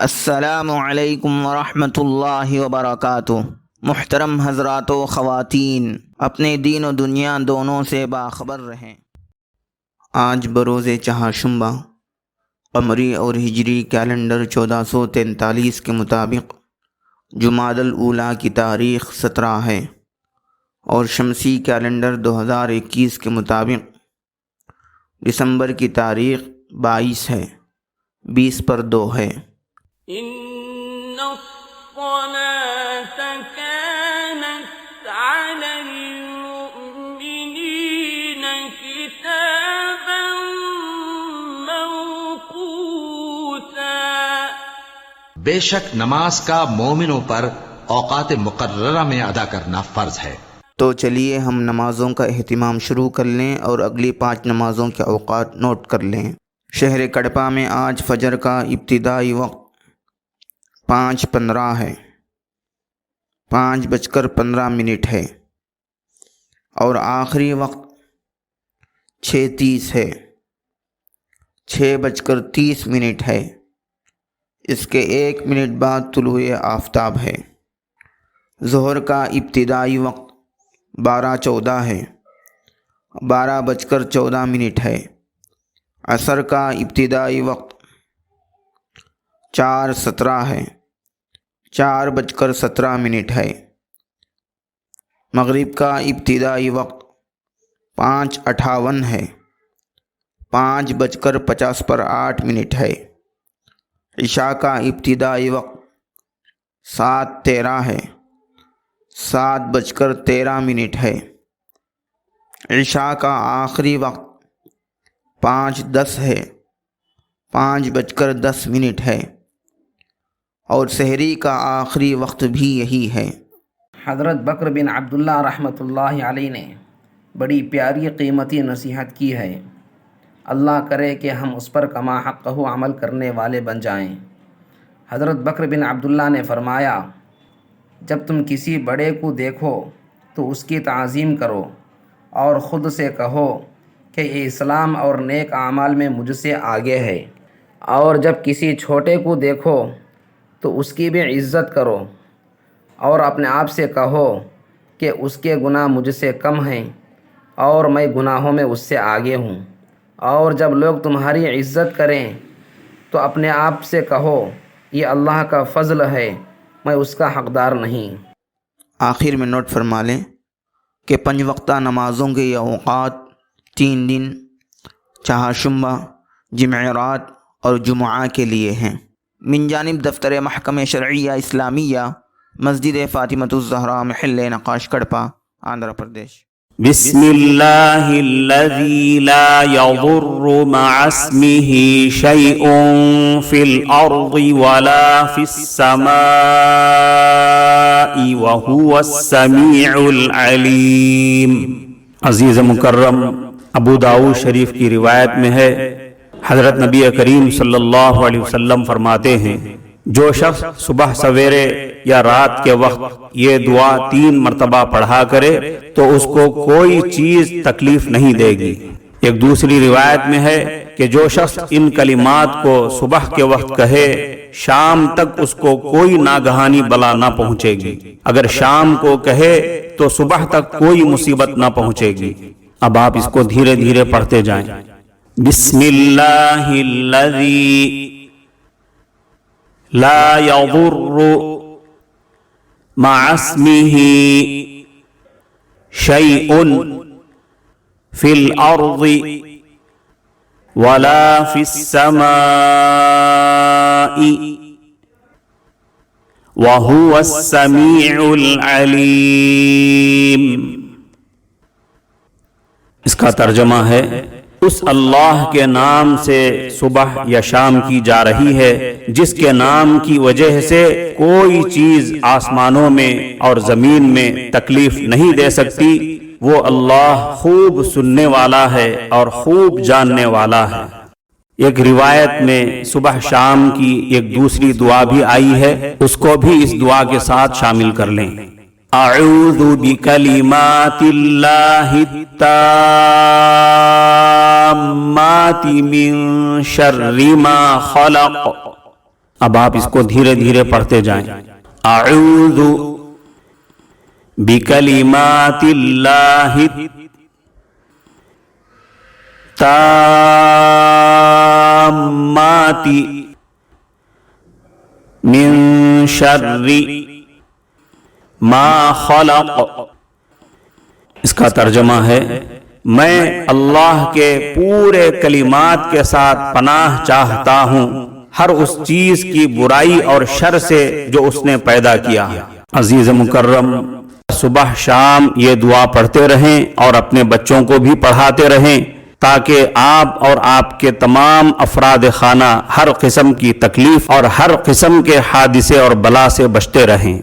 السلام علیکم ورحمۃ اللہ وبرکاتہ۔ محترم حضرات و خواتین، اپنے دین و دنیا دونوں سے باخبر رہیں۔ آج بروز چہارشنبہ قمری اور ہجری کیلنڈر 1443 کے مطابق جمادی الاولیٰ کی تاریخ 17 ہے اور شمسی کیلنڈر 2021 کے مطابق دسمبر کی تاریخ 22 ہے، 20/2 ہے۔ إن الصلاة كانت على المؤمنين كتابا موقوتا۔ بے شک نماز کا مومنوں پر اوقات مقررہ میں ادا کرنا فرض ہے۔ تو چلیے ہم نمازوں کا اہتمام شروع کر لیں اور اگلی 5 نمازوں کے اوقات نوٹ کر لیں۔ شہر کڑپا میں آج فجر کا ابتدائی وقت 5:15 ہے، 5:15 ہے، اور آخری وقت 6:30 ہے، 6:30 ہے۔ اس کے 1 منٹ بعد طلوع آفتاب ہے۔ ظہر کا ابتدائی وقت 12:14 ہے، 12:14 ہے۔ عصر کا ابتدائی وقت 4:17 ہے، 4:17 ہے۔ مغرب کا ابتدائی وقت 5:58 ہے، 5:50 ہے۔ عشاء کا ابتدائی وقت 7:13 ہے، 7:13 ہے۔ عشاء کا آخری وقت 5:10 ہے، 5:10 ہے، اور سحری کا آخری وقت بھی یہی ہے۔ حضرت بکر بن عبداللہ رحمۃ اللہ علیہ نے بڑی پیاری قیمتی نصیحت کی ہے۔ اللہ کرے کہ ہم اس پر کما حقہ عمل کرنے والے بن جائیں۔ حضرت بکر بن عبداللہ نے فرمایا، جب تم کسی بڑے کو دیکھو تو اس کی تعظیم کرو اور خود سے کہو کہ یہ اسلام اور نیک اعمال میں مجھ سے آگے ہے، اور جب کسی چھوٹے کو دیکھو تو اس کی بھی عزت کرو اور اپنے آپ سے کہو کہ اس کے گناہ مجھ سے کم ہیں اور میں گناہوں میں اس سے آگے ہوں، اور جب لوگ تمہاری عزت کریں تو اپنے آپ سے کہو یہ اللہ کا فضل ہے، میں اس کا حقدار نہیں۔ آخر میں نوٹ فرما لیں کہ 5 وقتہ نمازوں کے یہ اوقات 3 دن چہارشنبہ، جمعرات اور جمعہ کے لیے ہیں۔ من جانب دفتر محکمہ شرعیہ اسلامیہ، مسجد فاطمۃ الزہراء، محل نقاش، کڑپا، آندھرا پردیش۔ بسم اللہ الذی لا یضر مع اسمہ شیء فی الارض ولا فی السماء وہو السمیع العلیم۔ عزیز مکرم، ابو داؤد شریف کی روایت میں ہے، حضرت نبی کریم صلی اللہ علیہ وسلم فرماتے ہیں، جو شخص صبح سویرے یا رات کے وقت یہ دعا 3 مرتبہ پڑھا کرے تو اس کو کوئی چیز تکلیف نہیں دے گی۔ ایک دوسری روایت میں ہے کہ جو شخص ان کلمات کو صبح کے وقت کہے، شام تک اس کو کوئی ناگہانی بلا نہ پہنچے گی۔ اگر شام کو کہے تو صبح تک کوئی مصیبت نہ پہنچے گی۔ اب آپ اس کو دھیرے دھیرے پڑھتے جائیں۔ بسم اللہ الذی لا یضر مع اسمہ شیء فی الارض ولا فی السماء وہو السمیع العلیم۔ اس کا ترجمہ ہے، اس اللہ کے نام سے صبح یا شام کی جا رہی ہے جس کے نام کی وجہ سے کوئی چیز آسمانوں میں اور زمین میں تکلیف نہیں دے سکتی۔ وہ اللہ خوب سننے والا ہے اور خوب جاننے والا ہے۔ ایک روایت میں صبح شام کی ایک دوسری دعا بھی آئی ہے، اس کو بھی اس دعا کے ساتھ شامل کر لیں۔ اعوذ بکلمات اللہ التامات من شر ما خلق اب آپ اس کو دھیرے دھیرے پڑھتے جائیں. اعوذ بکلمات اللہ التامات من شر ما خلق. اس کا ترجمہ ہے میں اللہ کے پورے کلمات کے ساتھ پناہ چاہتا ہوں ہر اس چیز کی برائی اور شر سے جو اس نے پیدا کیا. عزیز مکرم، صبح شام یہ دعا پڑھتے رہیں اور اپنے بچوں کو بھی پڑھاتے رہیں تاکہ آپ اور آپ کے تمام افراد خانہ ہر قسم کی تکلیف اور ہر قسم کے حادثے اور بلا سے بچتے رہیں.